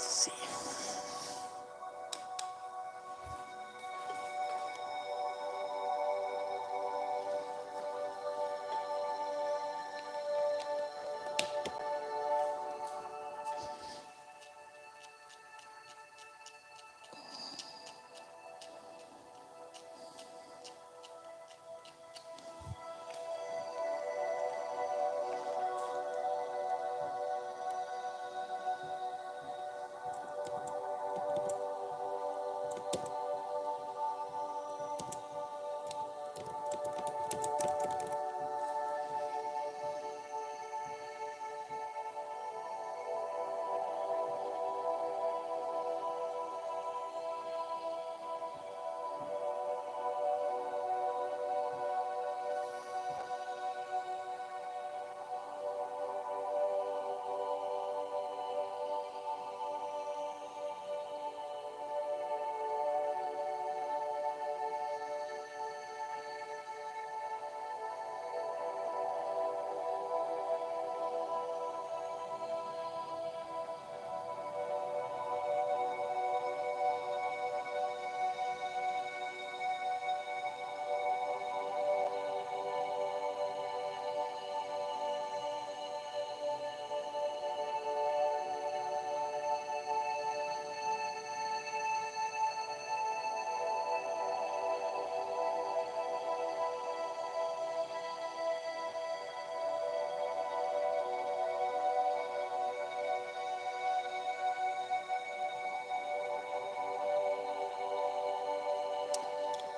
Let's see.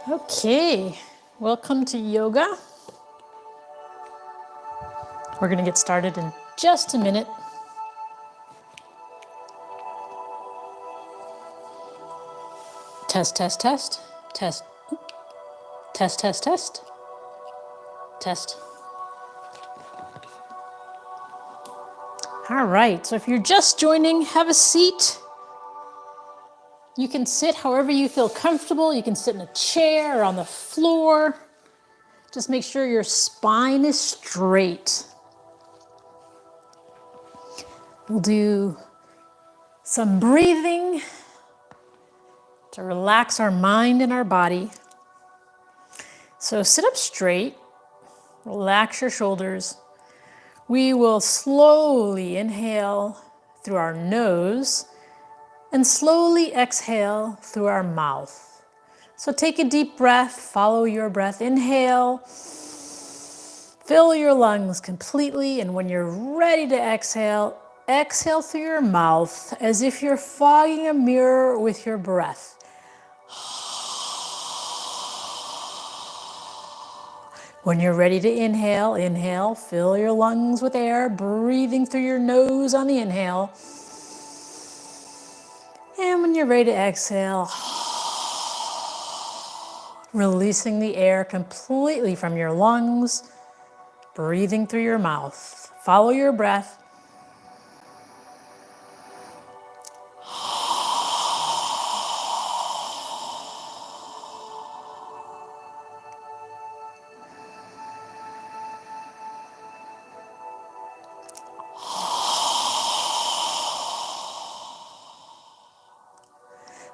Okay, welcome to yoga. We're going to get started in just a minute. Test, test, test, test, test, test, test, test. All right, so if you're just joining, have a seat. You can sit however you feel comfortable. You can sit in a chair or on the floor. Just make sure your spine is straight. We'll do some breathing to relax our mind and our body. So sit up straight, relax your shoulders. We will slowly inhale through our nose and slowly exhale through our mouth. So take a deep breath, follow your breath. Inhale, fill your lungs completely, and when you're ready to exhale, exhale through your mouth as if you're fogging a mirror with your breath. When you're ready to inhale, inhale, fill your lungs with air, breathing through your nose on the inhale. And when you're ready to exhale, releasing the air completely from your lungs, breathing through your mouth. Follow your breath.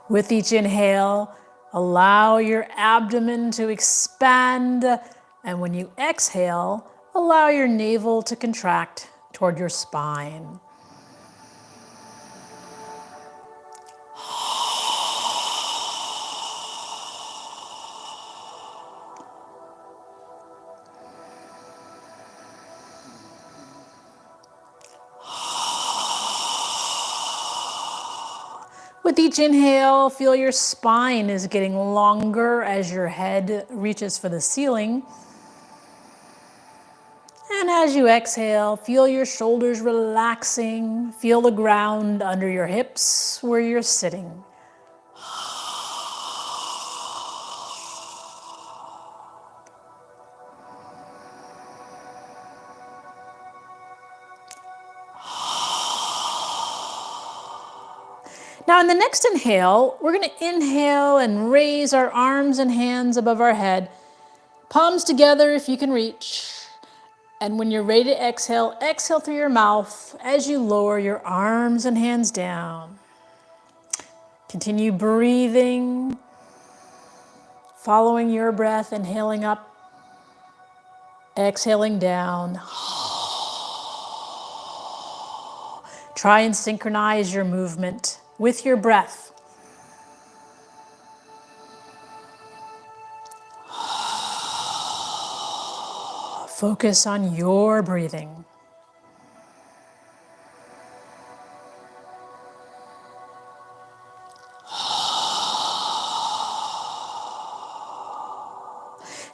With each inhale, allow your abdomen to expand, and when you exhale, allow your navel to contract toward your spine. With each inhale, feel your spine is getting longer as your head reaches for the ceiling. And as you exhale, feel your shoulders relaxing. Feel the ground under your hips where you're sitting. Now, in the next inhale, we're going to inhale and raise our arms and hands above our head. Palms together if you can reach. And when you're ready to exhale, exhale through your mouth as you lower your arms and hands down. Continue breathing, following your breath, inhaling up, exhaling down. Try and synchronize your movement with your breath. Focus on your breathing.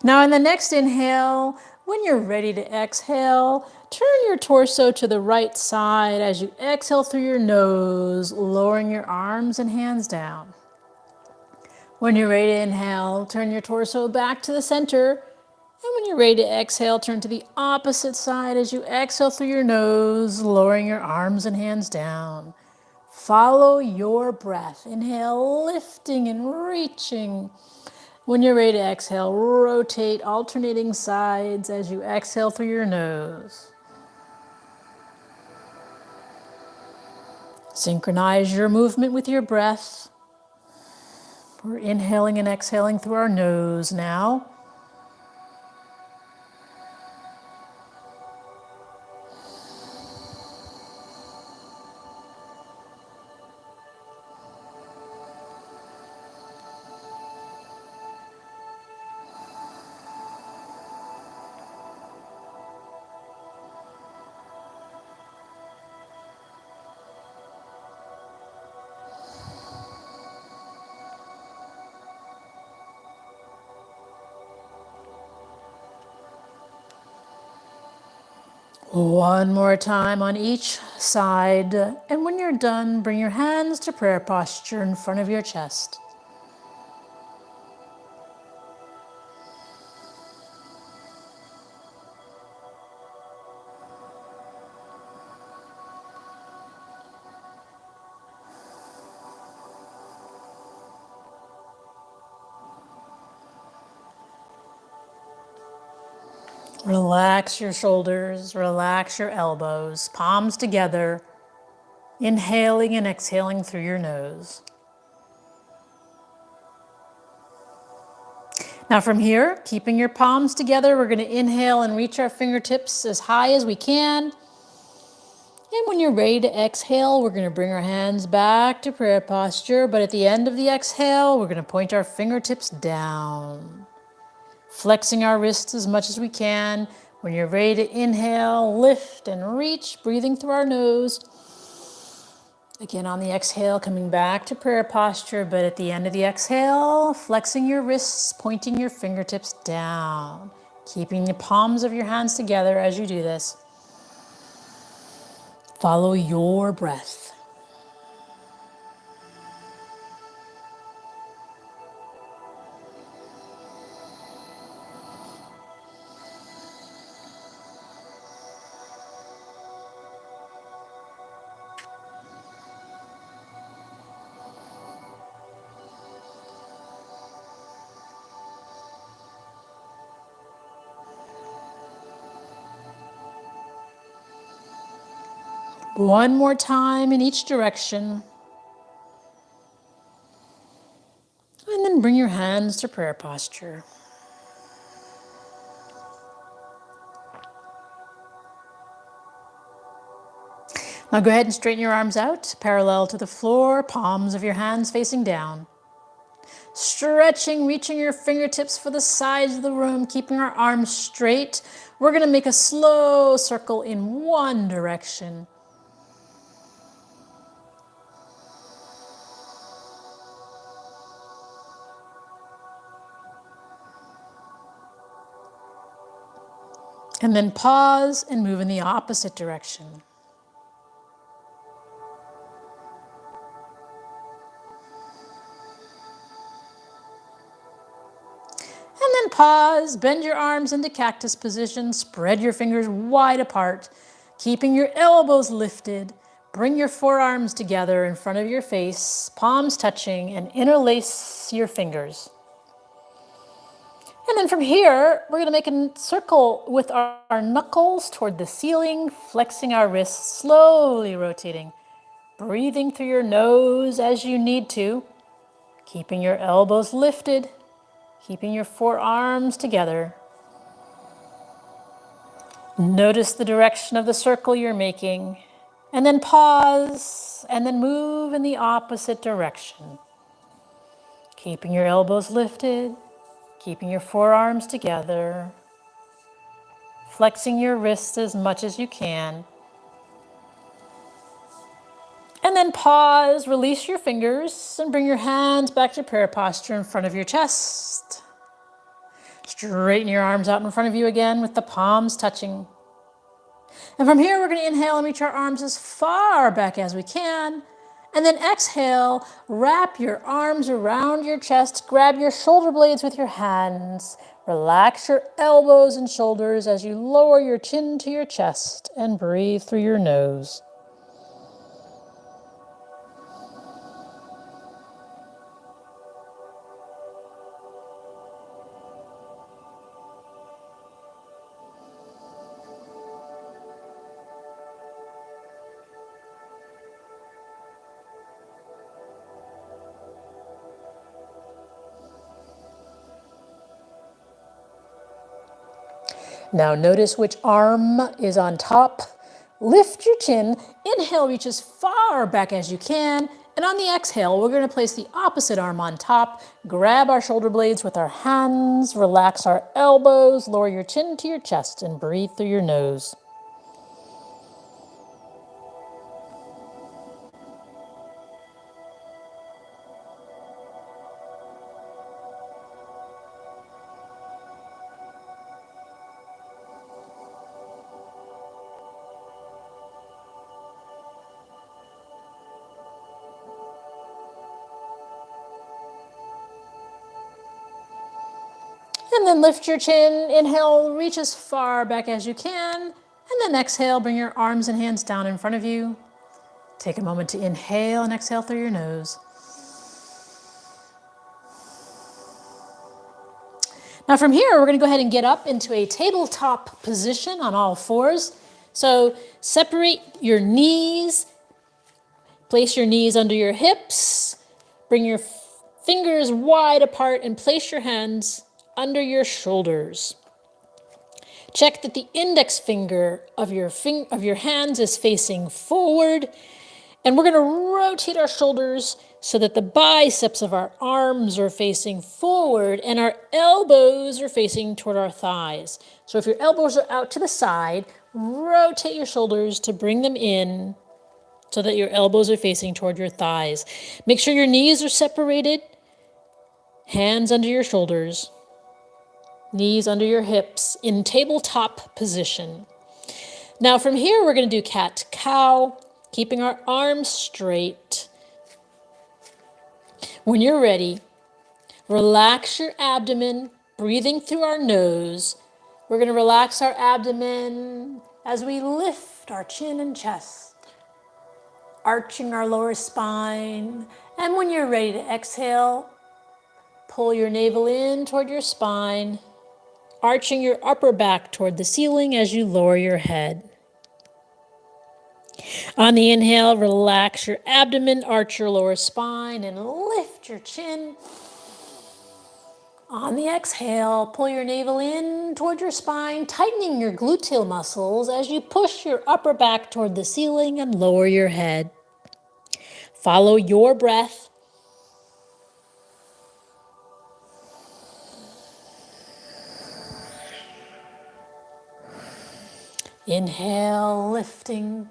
Now in the next inhale, when you're ready to exhale, turn your torso to the right side as you exhale through your nose, lowering your arms and hands down. When you're ready to inhale, turn your torso back to the center. And when you're ready to exhale, turn to the opposite side as you exhale through your nose, lowering your arms and hands down. Follow your breath. Inhale, lifting and reaching. When you're ready to exhale, rotate alternating sides as you exhale through your nose. Synchronize your movement with your breath. We're inhaling and exhaling through our nose now. One more time on each side, and when you're done, bring your hands to prayer posture in front of your chest. Relax your shoulders, relax your elbows, palms together, inhaling and exhaling through your nose. Now from here, keeping your palms together, we're going to inhale and reach our fingertips as high as we can. And when you're ready to exhale, we're going to bring our hands back to prayer posture, but at the end of the exhale, we're going to point our fingertips down, flexing our wrists as much as we can. When you're ready to inhale, lift and reach, breathing through our nose. Again, on the exhale, coming back to prayer posture, but at the end of the exhale, flexing your wrists, pointing your fingertips down, keeping the palms of your hands together as you do this. Follow your breath. One more time in each direction. And then bring your hands to prayer posture. Now go ahead and straighten your arms out, parallel to the floor, palms of your hands facing down. Stretching, reaching your fingertips for the sides of the room, keeping our arms straight. We're going to make a slow circle in one direction. And then pause and move in the opposite direction. And then pause, bend your arms into cactus position, spread your fingers wide apart, keeping your elbows lifted. Bring your forearms together in front of your face, palms touching, and interlace your fingers. And then from here, we're going to make a circle with our knuckles toward the ceiling, flexing our wrists, slowly rotating. Breathing through your nose as you need to, keeping your elbows lifted, keeping your forearms together. Notice the direction of the circle you're making, and then pause, and then move in the opposite direction. Keeping your elbows lifted, keeping your forearms together, flexing your wrists as much as you can. And then pause, release your fingers, and bring your hands back to prayer posture in front of your chest. Straighten your arms out in front of you again with the palms touching. And from here, we're going to inhale and reach our arms as far back as we can. And then exhale, wrap your arms around your chest, grab your shoulder blades with your hands, relax your elbows and shoulders as you lower your chin to your chest and breathe through your nose. Now notice which arm is on top. Lift your chin. Inhale, reach as far back as you can. And on the exhale, we're going to place the opposite arm on top. Grab our shoulder blades with our hands. Relax our elbows. Lower your chin to your chest and breathe through your nose. And then lift your chin. Inhale, reach as far back as you can. And then exhale, bring your arms and hands down in front of you. Take a moment to inhale and exhale through your nose. Now from here, we're going to go ahead and get up into a tabletop position on all fours. So separate your knees. Place your knees under your hips. Bring your fingers wide apart and place your hands under your shoulders. Check that the index finger of your hands is facing forward. And we're going to rotate our shoulders so that the biceps of our arms are facing forward and our elbows are facing toward our thighs. So if your elbows are out to the side, rotate your shoulders to bring them in so that your elbows are facing toward your thighs. Make sure your knees are separated, hands under your shoulders, knees under your hips in tabletop position. Now from here, we're going to do cat-cow, keeping our arms straight. When you're ready, relax your abdomen, breathing through our nose. We're going to relax our abdomen as we lift our chin and chest, arching our lower spine. And when you're ready to exhale, pull your navel in toward your spine, arching your upper back toward the ceiling as you lower your head. On the inhale, relax your abdomen, arch your lower spine, and lift your chin. On the exhale, pull your navel in toward your spine, tightening your gluteal muscles as you push your upper back toward the ceiling and lower your head. Follow your breath. Inhale, lifting.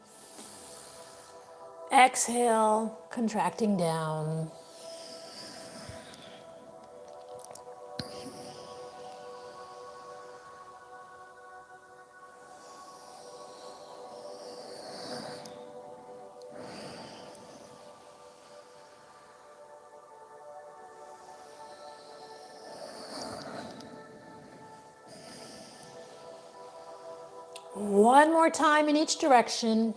Exhale, contracting down. One more time in each direction.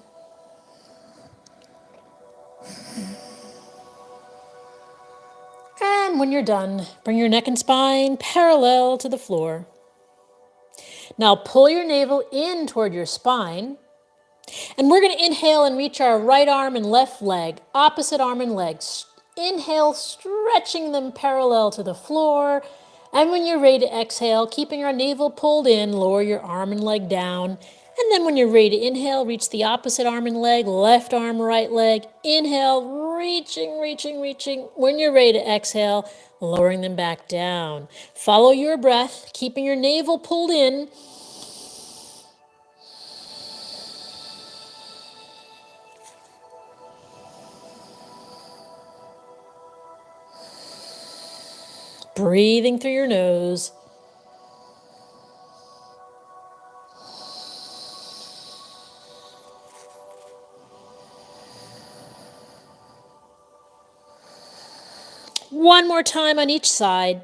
And when you're done, bring your neck and spine parallel to the floor. Now pull your navel in toward your spine. And we're going to inhale and reach our right arm and left leg, opposite arm and leg. Inhale, stretching them parallel to the floor. And when you're ready to exhale, keeping our navel pulled in, lower your arm and leg down. And then when you're ready to inhale, reach the opposite arm and leg, left arm, right leg. Inhale, reaching, reaching, reaching. When you're ready to exhale, lowering them back down. Follow your breath, keeping your navel pulled in. Breathing through your nose. One more time on each side.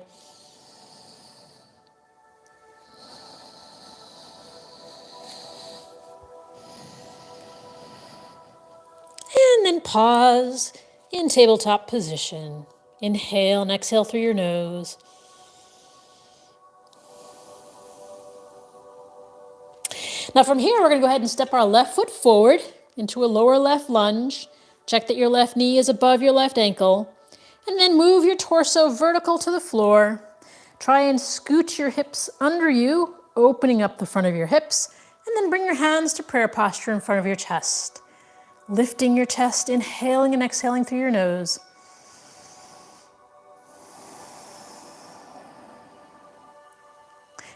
And then pause in tabletop position. Inhale and exhale through your nose. Now from here, we're going to go ahead and step our left foot forward into a lower left lunge. Check that your left knee is above your left ankle. And then move your torso vertical to the floor. Try and scoot your hips under you, opening up the front of your hips. And then bring your hands to prayer posture in front of your chest. Lifting your chest, inhaling and exhaling through your nose.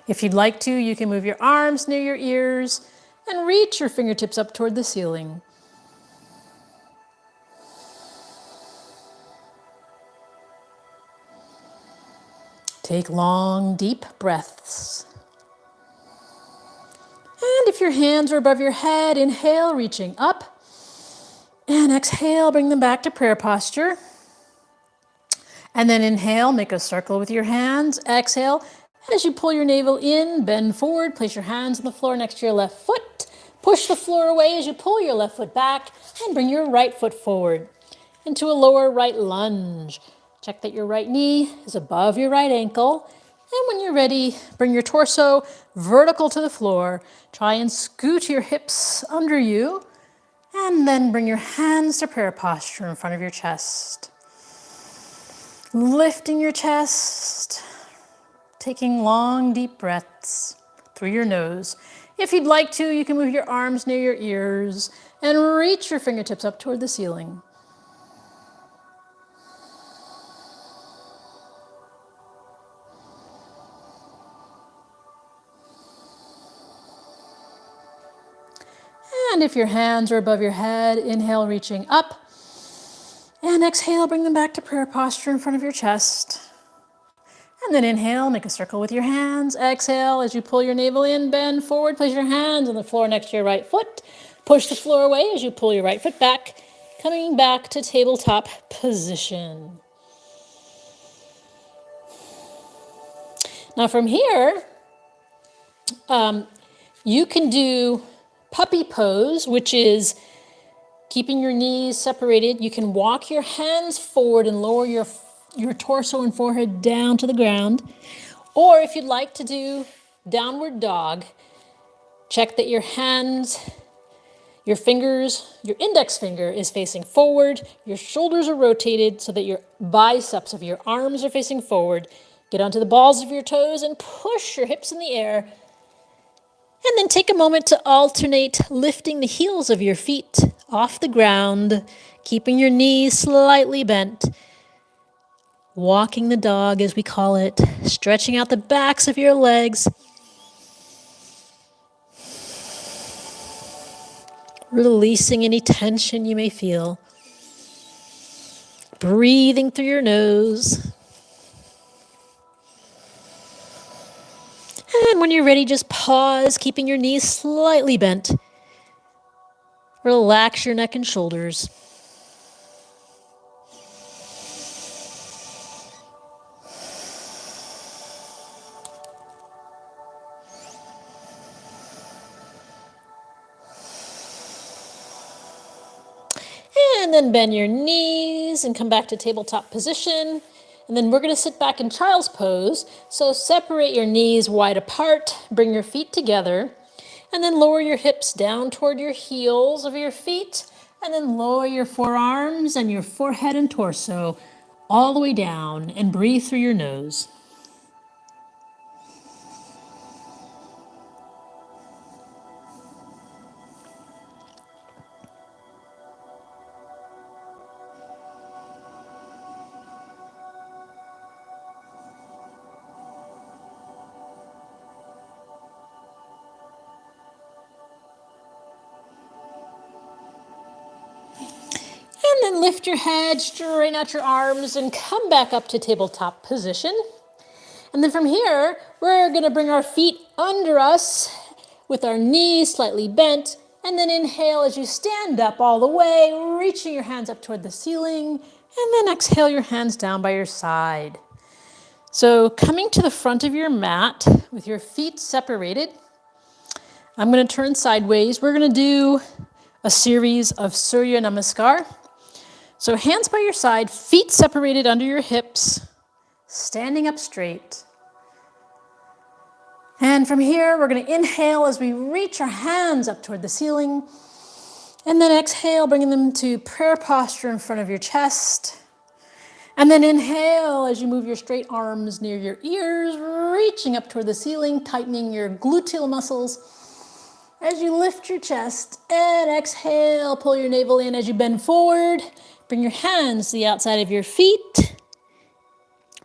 If you'd like to, you can move your arms near your ears and reach your fingertips up toward the ceiling. Take long, deep breaths. And if your hands are above your head, inhale, reaching up. And exhale, bring them back to prayer posture. And then inhale, make a circle with your hands. Exhale, as you pull your navel in, bend forward, place your hands on the floor next to your left foot. Push the floor away as you pull your left foot back and bring your right foot forward into a lower right lunge. Check that your right knee is above your right ankle. And when you're ready, bring your torso vertical to the floor. Try and scoot your hips under you. And then bring your hands to prayer posture in front of your chest. Lifting your chest. Taking long, deep breaths through your nose. If you'd like to, you can move your arms near your ears and reach your fingertips up toward the ceiling. And if your hands are above your head, inhale, reaching up. And exhale, bring them back to prayer posture in front of your chest. And then inhale, make a circle with your hands. Exhale, as you pull your navel in, bend forward, place your hands on the floor next to your right foot. Push the floor away as you pull your right foot back, coming back to tabletop position. Now from here, you can do puppy pose, which is keeping your knees separated. You can walk your hands forward and lower your torso and forehead down to the ground. Or if you'd like to do downward dog, check that your hands, your fingers, your index finger is facing forward, your shoulders are rotated so that your biceps of your arms are facing forward. Get onto the balls of your toes and push your hips in the air. And then take a moment to alternate lifting the heels of your feet off the ground, keeping your knees slightly bent. Walking the dog, as we call it, stretching out the backs of your legs. Releasing any tension you may feel. Breathing through your nose. And when you're ready, just pause, keeping your knees slightly bent. Relax your neck and shoulders. And then bend your knees and come back to tabletop position. And then we're going to sit back in child's pose. So separate your knees wide apart, bring your feet together. And then lower your hips down toward your heels of your feet. And then lower your forearms and your forehead and torso all the way down and breathe through your nose. And then lift your head, straighten out your arms, and come back up to tabletop position. And then from here, we're going to bring our feet under us with our knees slightly bent. And then inhale as you stand up all the way, reaching your hands up toward the ceiling. And then exhale your hands down by your side. So coming to the front of your mat with your feet separated, I'm going to turn sideways. We're going to do a series of Surya Namaskar. So hands by your side, feet separated under your hips, standing up straight. And from here, we're going to inhale as we reach our hands up toward the ceiling. And then exhale, bringing them to prayer posture in front of your chest. And then inhale as you move your straight arms near your ears, reaching up toward the ceiling, tightening your gluteal muscles. As you lift your chest and exhale, pull your navel in as you bend forward. Bring your hands to the outside of your feet.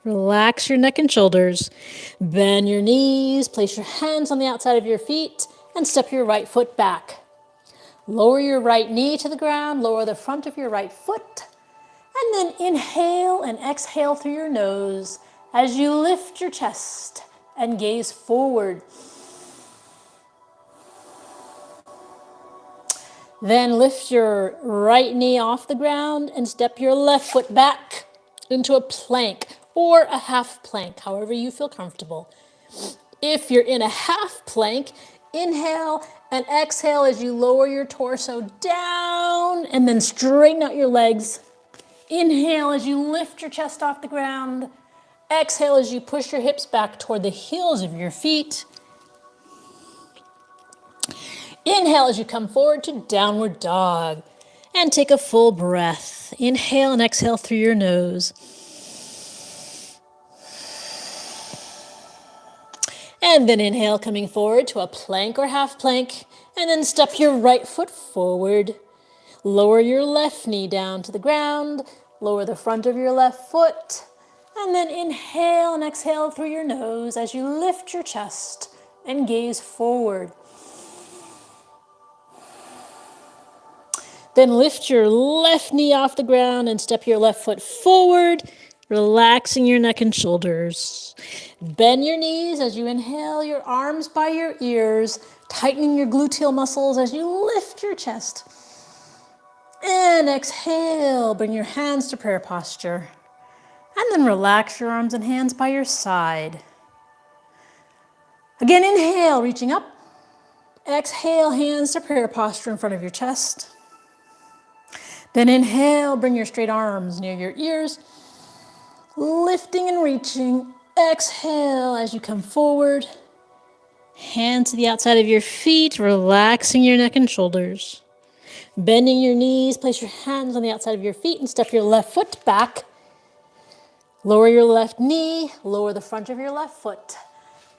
Relax your neck and shoulders. Bend your knees, place your hands on the outside of your feet, and step your right foot back. Lower your right knee to the ground, lower the front of your right foot, and then inhale and exhale through your nose as you lift your chest and gaze forward. Then lift your right knee off the ground and step your left foot back into a plank or a half plank, however you feel comfortable. If you're in a half plank, inhale and exhale as you lower your torso down and then straighten out your legs. Inhale as you lift your chest off the ground. Exhale as you push your hips back toward the heels of your feet. Inhale as you come forward to downward dog and take a full breath. Inhale and exhale through your nose. And then inhale, coming forward to a plank or half plank, and then step your right foot forward. Lower your left knee down to the ground, lower the front of your left foot, and then inhale and exhale through your nose as you lift your chest and gaze forward. Then lift your left knee off the ground and step your left foot forward, relaxing your neck and shoulders. Bend your knees as you inhale, your arms by your ears, tightening your gluteal muscles as you lift your chest. And exhale, bring your hands to prayer posture. And then relax your arms and hands by your side. Again, inhale, reaching up. Exhale, hands to prayer posture in front of your chest. Then inhale, bring your straight arms near your ears, lifting and reaching. Exhale as you come forward. Hands to the outside of your feet, relaxing your neck and shoulders. Bending your knees, place your hands on the outside of your feet and step your left foot back. Lower your left knee, lower the front of your left foot.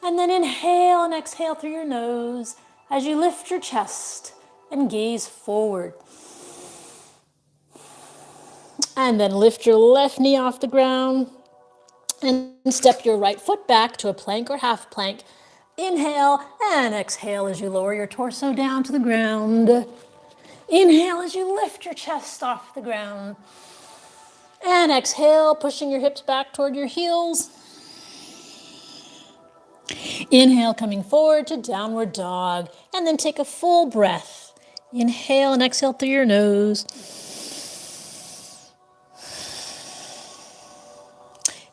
And then inhale and exhale through your nose as you lift your chest and gaze forward. And then lift your left knee off the ground and step your right foot back to a plank or half plank. Inhale and exhale as you lower your torso down to the ground. Inhale as you lift your chest off the ground. And exhale, pushing your hips back toward your heels. Inhale, coming forward to downward dog. And then take a full breath. Inhale and exhale through your nose.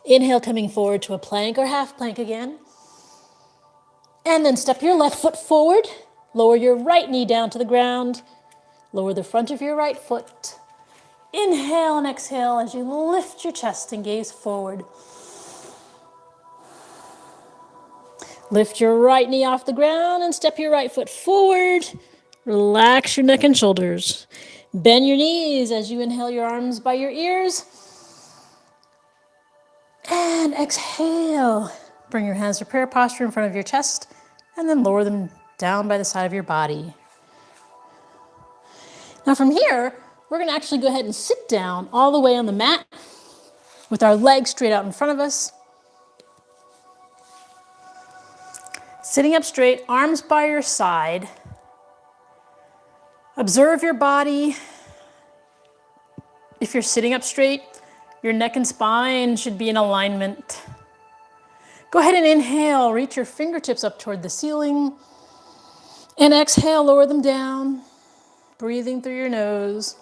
Inhale, coming forward to a plank or half plank again. And then step your left foot forward. Lower your right knee down to the ground. Lower the front of your right foot. Inhale and exhale as you lift your chest and gaze forward. Lift your right knee off the ground and step your right foot forward. Relax your neck and shoulders. Bend your knees as you inhale your arms by your ears. And exhale. Bring your hands to prayer posture in front of your chest and then lower them down by the side of your body. Now from here, we're going to actually go ahead and sit down all the way on the mat with our legs straight out in front of us. Sitting up straight, arms by your side. Observe your body. If you're sitting up straight, your neck and spine should be in alignment. Go ahead and inhale, reach your fingertips up toward the ceiling. And exhale, lower them down, breathing through your nose.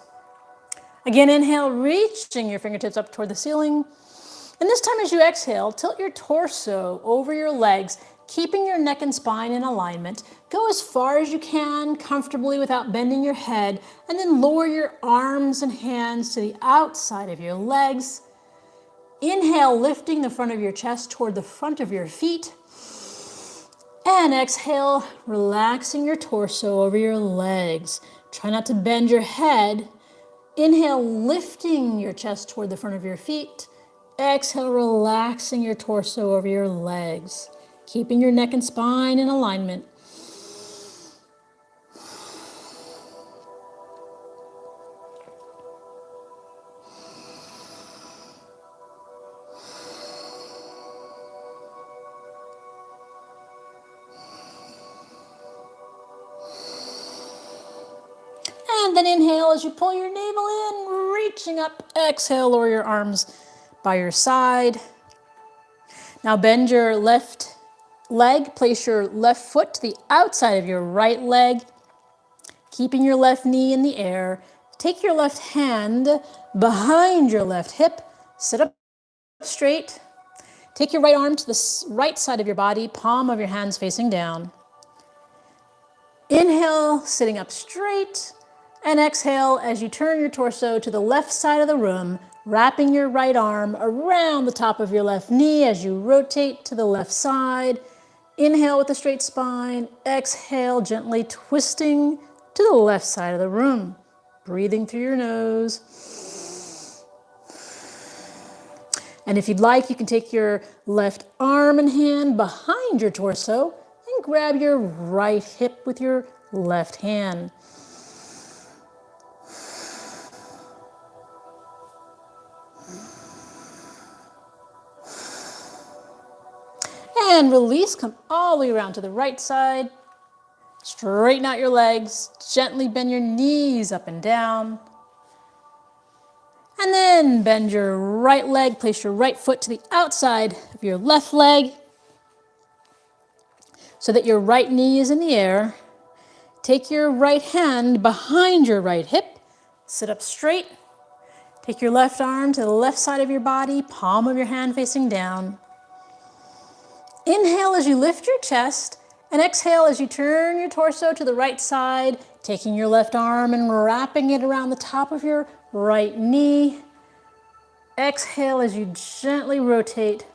Again, inhale, reaching your fingertips up toward the ceiling. And this time as you exhale, tilt your torso over your legs, keeping your neck and spine in alignment. Go as far as you can comfortably without bending your head, and then lower your arms and hands to the outside of your legs. Inhale, lifting the front of your chest toward the front of your feet. And exhale, relaxing your torso over your legs. Try not to bend your head. Inhale, lifting your chest toward the front of your feet. Exhale, relaxing your torso over your legs, keeping your neck and spine in alignment. And then inhale as you pull your navel in, reaching up. Exhale, lower your arms by your side. Now bend your left leg, place your left foot to the outside of your right leg, keeping your left knee in the air. Take your left hand behind your left hip, sit up straight. Take your right arm to the right side of your body, palm of your hands facing down. Inhale, sitting up straight, and exhale as you turn your torso to the left side of the room, wrapping your right arm around the top of your left knee as you rotate to the left side. Inhale with a straight spine. Exhale, gently twisting to the left side of the room. Breathing through your nose. And if you'd like, you can take your left arm and hand behind your torso and grab your right hip with your left hand. And release, come all the way around to the right side. Straighten out your legs, gently bend your knees up and down. And then bend your right leg, place your right foot to the outside of your left leg so that your right knee is in the air. Take your right hand behind your right hip, sit up straight. Take your left arm to the left side of your body, palm of your hand facing down. Inhale as you lift your chest, and exhale as you turn your torso to the right side, taking your left arm and wrapping it around the top of your right knee. Exhale as you gently rotate.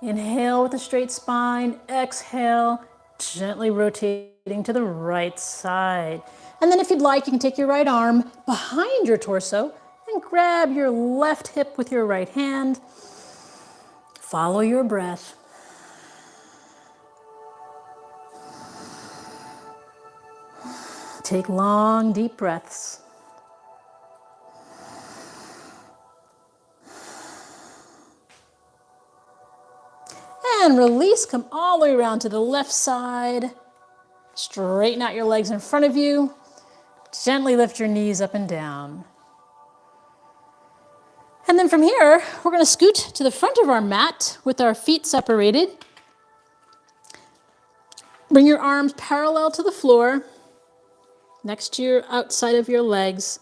Inhale with a straight spine. Exhale, gently rotating to the right side. And then if you'd like, you can take your right arm behind your torso and grab your left hip with your right hand. Follow your breath. Take long, deep breaths. And release, come all the way around to the left side. Straighten out your legs in front of you. Gently lift your knees up and down. And then from here, we're going to scoot to the front of our mat with our feet separated. Bring your arms parallel to the floor, next to your outside of your legs.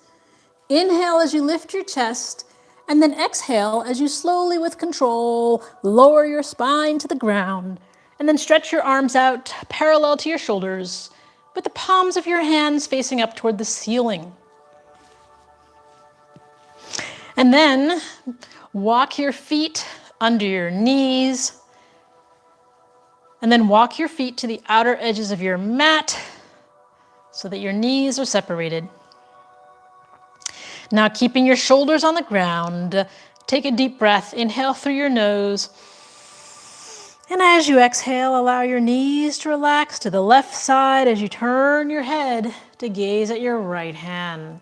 Inhale as you lift your chest, and then exhale as you slowly, with control, lower your spine to the ground. And then stretch your arms out parallel to your shoulders, with the palms of your hands facing up toward the ceiling. And then walk your feet under your knees. And then walk your feet to the outer edges of your mat so that your knees are separated. Now, keeping your shoulders on the ground, take a deep breath. Inhale through your nose. And as you exhale, allow your knees to relax to the left side as you turn your head to gaze at your right hand.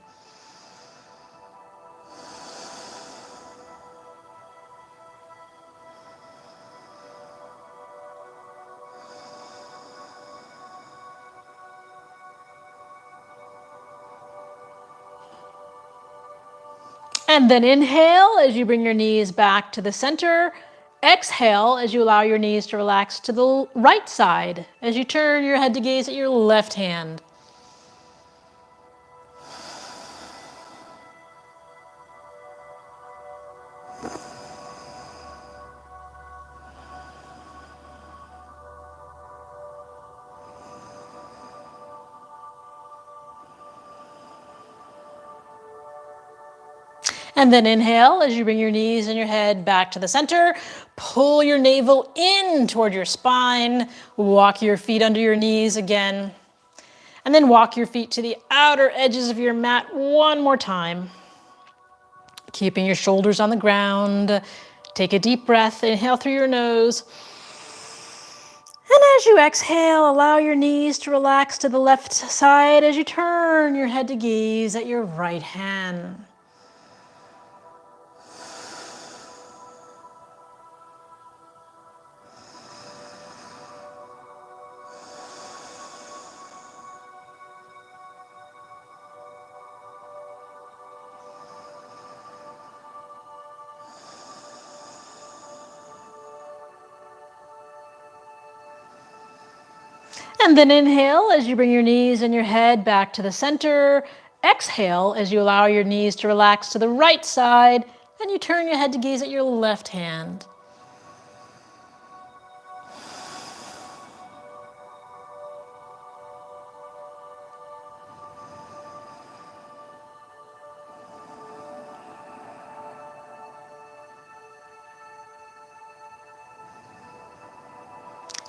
And then inhale as you bring your knees back to the center. Exhale as you allow your knees to relax to the right side as you turn your head to gaze at your left hand. And then inhale as you bring your knees and your head back to the center. Pull your navel in toward your spine. Walk your feet under your knees again. And then walk your feet to the outer edges of your mat one more time. Keeping your shoulders on the ground. Take a deep breath. Inhale through your nose. And as you exhale, allow your knees to relax to the left side as you turn your head to gaze at your right hand. And then inhale as you bring your knees and your head back to the center. Exhale as you allow your knees to relax to the right side and you turn your head to gaze at your left hand.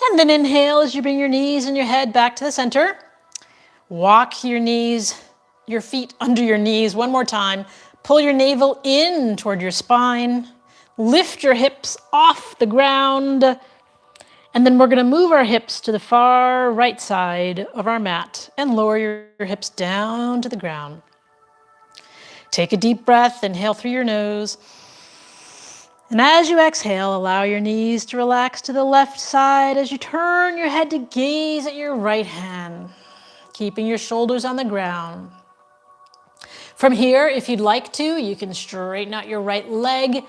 And then inhale as you bring your knees and your head back to the center. Walk your feet under your knees one more time. Pull your navel in toward your spine. Lift your hips off the ground. And then we're going to move our hips to the far right side of our mat and lower your hips down to the ground. Take a deep breath. Inhale through your nose. And as you exhale, allow your knees to relax to the left side as you turn your head to gaze at your right hand, keeping your shoulders on the ground. From here, if you'd like to, you can straighten out your right leg,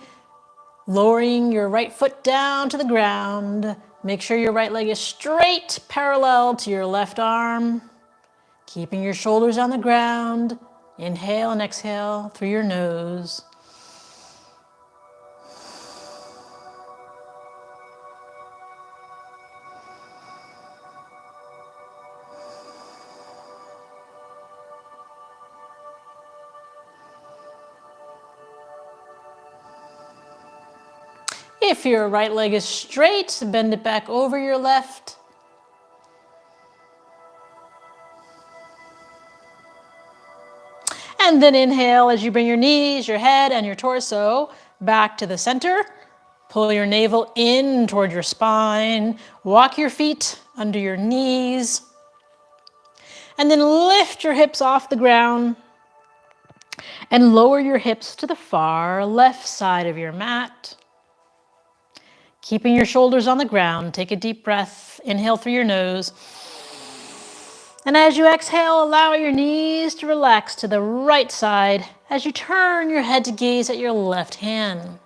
lowering your right foot down to the ground. Make sure your right leg is straight, parallel to your left arm, keeping your shoulders on the ground. Inhale and exhale through your nose. If your right leg is straight, bend it back over your left. And then inhale as you bring your knees, your head, and your torso back to the center. Pull your navel in toward your spine. Walk your feet under your knees. And then lift your hips off the ground and lower your hips to the far left side of your mat. Keeping your shoulders on the ground, take a deep breath. Inhale through your nose. And as you exhale, allow your knees to relax to the right side as you turn your head to gaze at your left hand.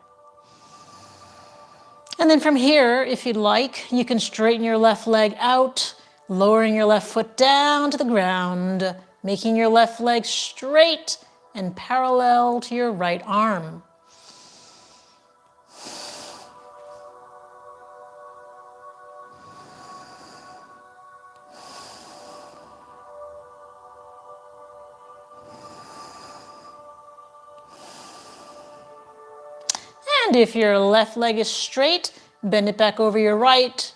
And then from here, if you'd like, you can straighten your left leg out, lowering your left foot down to the ground, making your left leg straight and parallel to your right arm. And if your left leg is straight, bend it back over your right.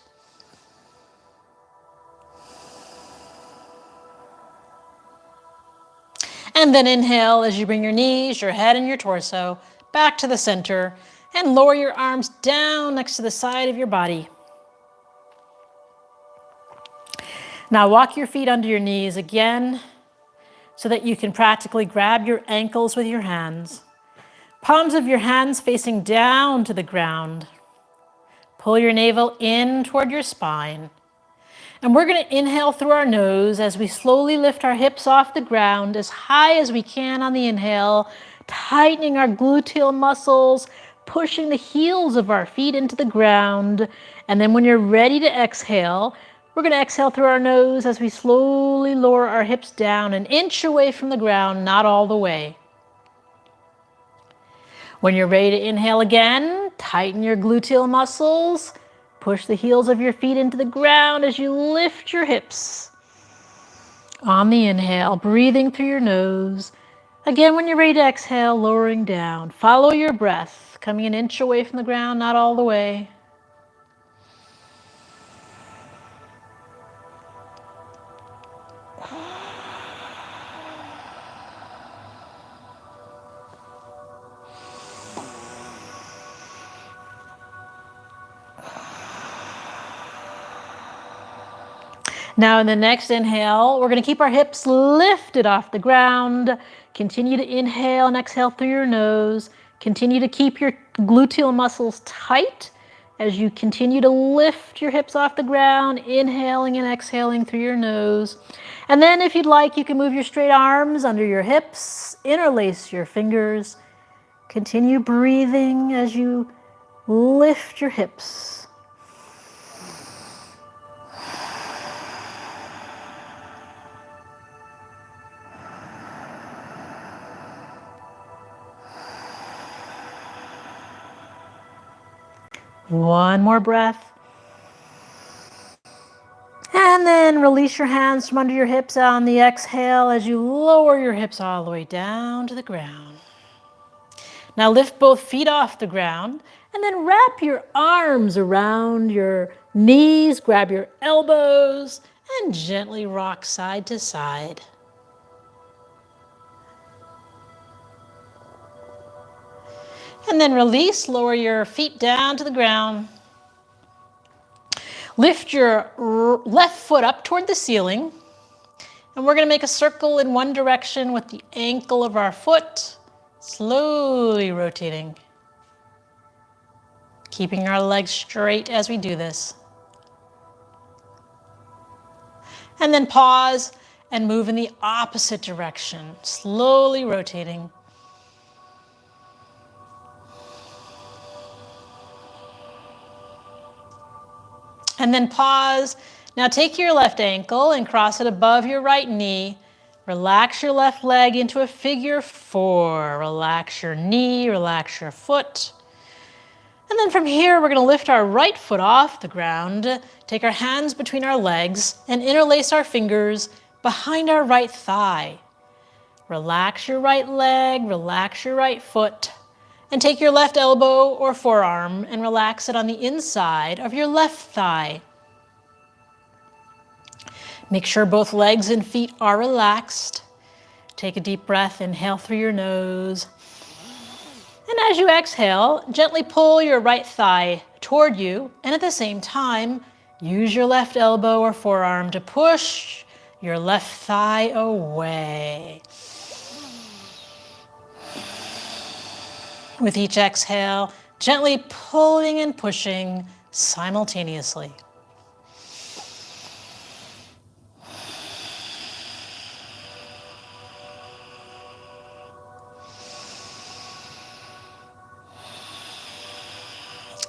And then inhale as you bring your knees, your head, and your torso back to the center and lower your arms down next to the side of your body. Now walk your feet under your knees again so that you can practically grab your ankles with your hands. Palms of your hands facing down to the ground. Pull your navel in toward your spine. And we're going to inhale through our nose as we slowly lift our hips off the ground as high as we can on the inhale, tightening our gluteal muscles, pushing the heels of our feet into the ground. And then when you're ready to exhale, we're going to exhale through our nose as we slowly lower our hips down an inch away from the ground, not all the way. When you're ready to inhale again, tighten your gluteal muscles. Push the heels of your feet into the ground as you lift your hips. On the inhale, breathing through your nose. Again, when you're ready to exhale, lowering down. Follow your breath, coming an inch away from the ground, not all the way. Now in the next inhale, we're going to keep our hips lifted off the ground. Continue to inhale and exhale through your nose. Continue to keep your gluteal muscles tight as you continue to lift your hips off the ground, inhaling and exhaling through your nose. And then if you'd like, you can move your straight arms under your hips, interlace your fingers. Continue breathing as you lift your hips. One more breath. And then release your hands from under your hips on the exhale as you lower your hips all the way down to the ground. Now lift both feet off the ground and then wrap your arms around your knees, grab your elbows, and gently rock side to side. And then release, lower your feet down to the ground. Lift your left foot up toward the ceiling. And we're going to make a circle in one direction with the ankle of our foot, slowly rotating. Keeping our legs straight as we do this. And then pause and move in the opposite direction, slowly rotating. And then pause. Now take your left ankle and cross it above your right knee. Relax your left leg into a figure 4. Relax your knee, relax your foot. And then from here, we're going to lift our right foot off the ground, take our hands between our legs, and interlace our fingers behind our right thigh. Relax your right leg, relax your right foot, and take your left elbow or forearm and relax it on the inside of your left thigh. Make sure both legs and feet are relaxed. Take a deep breath, inhale through your nose. And as you exhale, gently pull your right thigh toward you, and at the same time, use your left elbow or forearm to push your left thigh away. With each exhale, gently pulling and pushing simultaneously.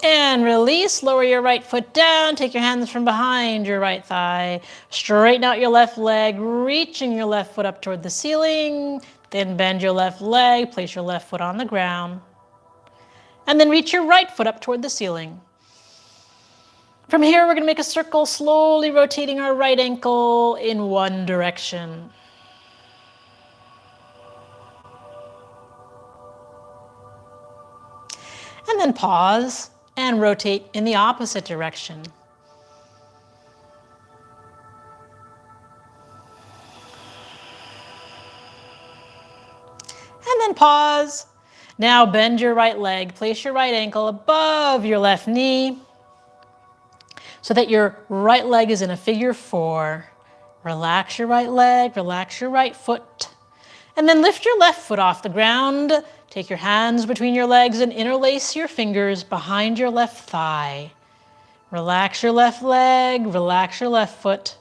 And release, lower your right foot down, take your hands from behind your right thigh, straighten out your left leg, reaching your left foot up toward the ceiling, then bend your left leg, place your left foot on the ground, and then reach your right foot up toward the ceiling. From here, we're going to make a circle, slowly rotating our right ankle in one direction. And then pause and rotate in the opposite direction. then pause. Now bend your right leg. Place your right ankle above your left knee so that your right leg is in a figure 4. Relax your right leg, relax your right foot. And then lift your left foot off the ground. Take your hands between your legs and interlace your fingers behind your left thigh. Relax your left leg, relax your left foot.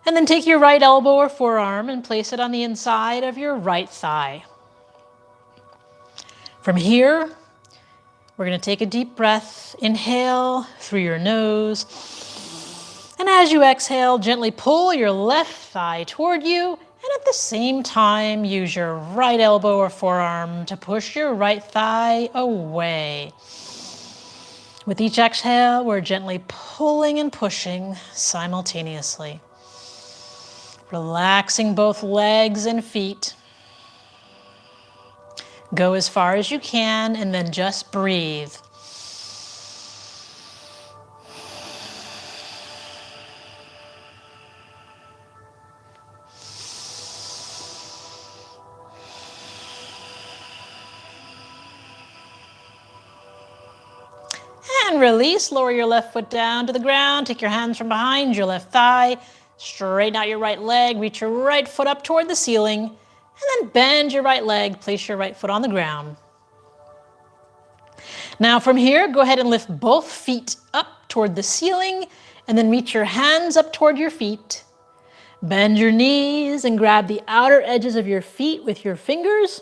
And then take your right elbow or forearm and place it on the inside of your right thigh. From here, we're going to take a deep breath. Inhale through your nose. And as you exhale, gently pull your left thigh toward you. And at the same time, use your right elbow or forearm to push your right thigh away. With each exhale, we're gently pulling and pushing simultaneously. Relaxing both legs and feet. Go as far as you can and then just breathe. And release, lower your left foot down to the ground. Take your hands from behind your left thigh. Straighten out your right leg. Reach your right foot up toward the ceiling. And then bend your right leg. Place your right foot on the ground. Now from here, go ahead and lift both feet up toward the ceiling. And then reach your hands up toward your feet. Bend your knees and grab the outer edges of your feet with your fingers.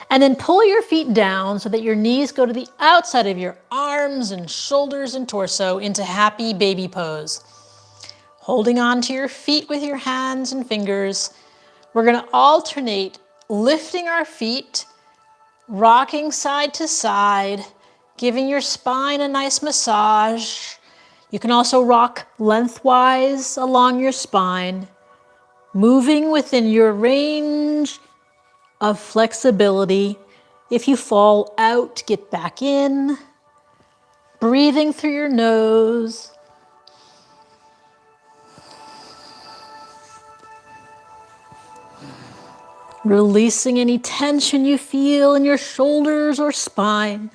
And then pull your feet down so that your knees go to the outside of your arms and shoulders and torso into happy baby pose. Holding on to your feet with your hands and fingers, we're going to alternate lifting our feet, rocking side to side, giving your spine a nice massage. You can also rock lengthwise along your spine, moving within your range of flexibility. If you fall out, get back in. Breathing through your nose. Releasing any tension you feel in your shoulders or spine.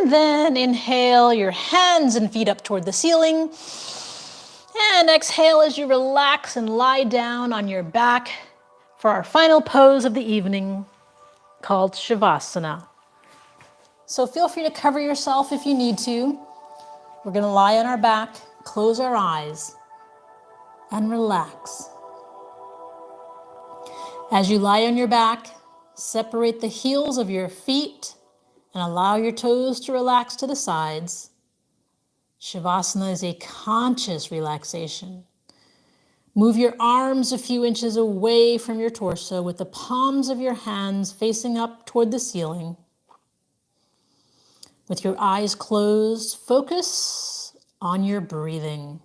And then inhale your hands and feet up toward the ceiling. And exhale as you relax and lie down on your back for our final pose of the evening called Shavasana. So feel free to cover yourself if you need to. We're going to lie on our back, close our eyes, and relax. As you lie on your back, separate the heels of your feet and allow your toes to relax to the sides. Shavasana is a conscious relaxation. Move your arms a few inches away from your torso with the palms of your hands facing up toward the ceiling. With your eyes closed, focus on your breathing.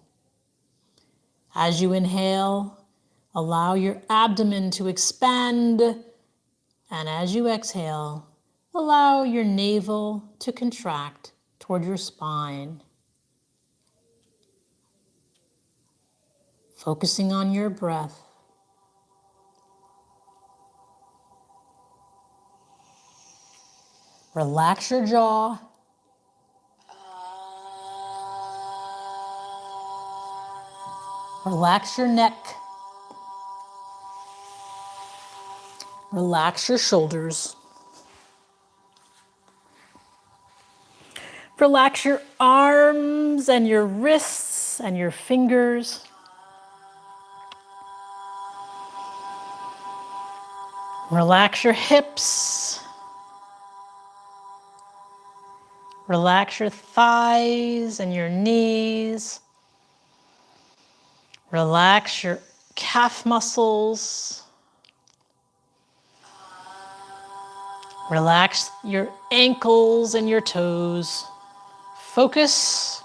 As you inhale, allow your abdomen to expand, and as you exhale, allow your navel to contract toward your spine. Focusing on your breath. Relax your jaw. Relax your neck. Relax your shoulders. Relax your arms and your wrists and your fingers. Relax your hips. Relax your thighs and your knees. Relax your calf muscles. Relax your ankles and your toes. Focus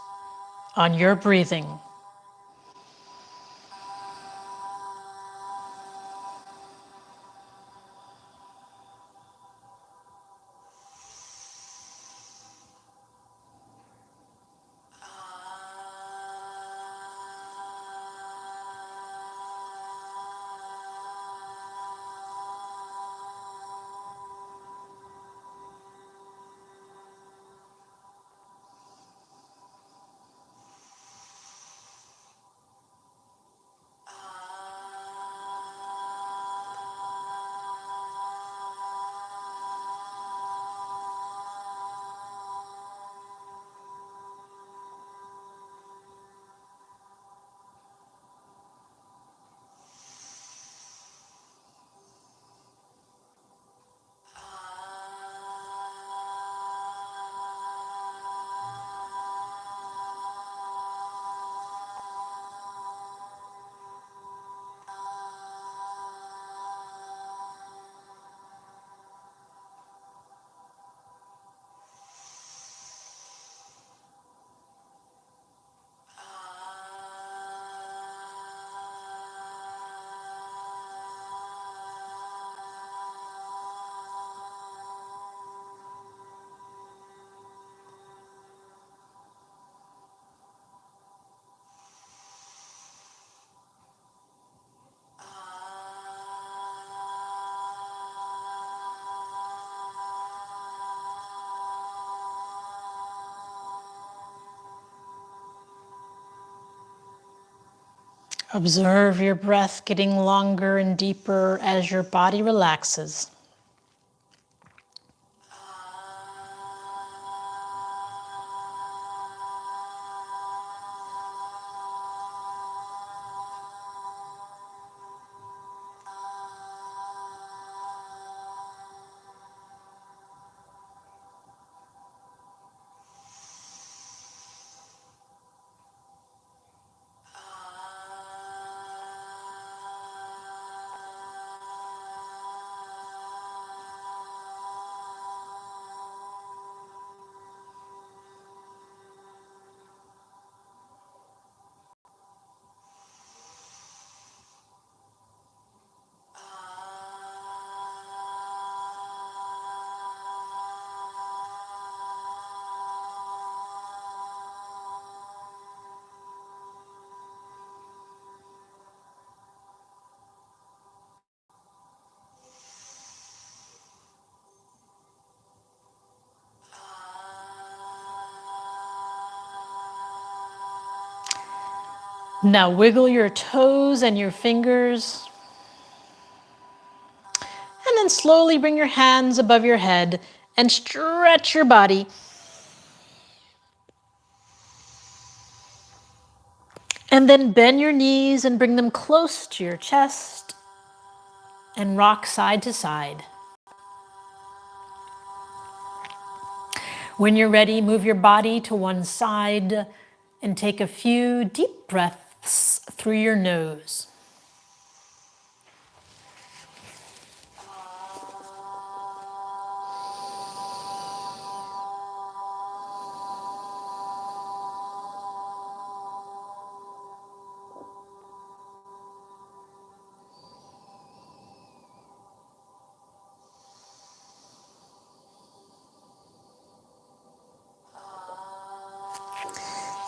on your breathing. Observe your breath getting longer and deeper as your body relaxes. Now wiggle your toes and your fingers. And then slowly bring your hands above your head and stretch your body. And then bend your knees and bring them close to your chest and rock side to side. When you're ready, move your body to one side and take a few deep breaths through your nose.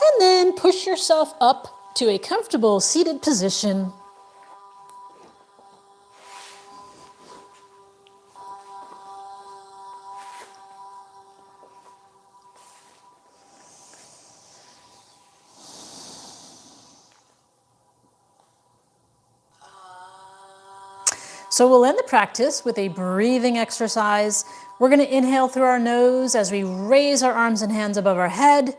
And then push yourself up to a comfortable seated position. So we'll end the practice with a breathing exercise. We're going to inhale through our nose as we raise our arms and hands above our head.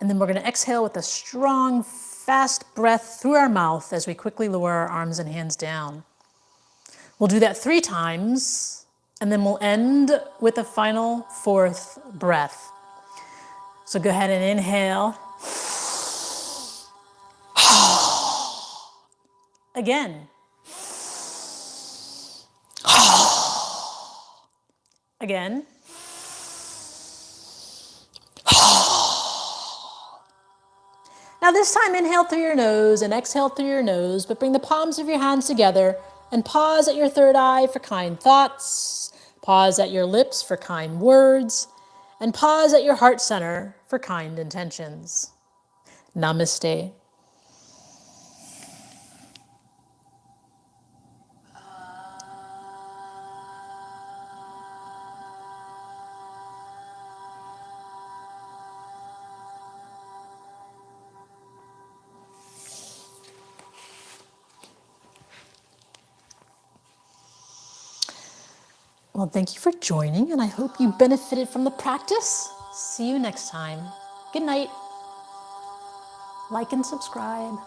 And then we're going to exhale with a strong, fast breath through our mouth as we quickly lower our arms and hands down. We'll do that 3 times, and then we'll end with a final 4th breath. So go ahead and inhale. Again. Again. Now this time inhale through your nose and exhale through your nose, but bring the palms of your hands together and pause at your third eye for kind thoughts, pause at your lips for kind words, and pause at your heart center for kind intentions. Namaste. Well, thank you for joining, and I hope you benefited from the practice. See you next time. Good night. Like and subscribe.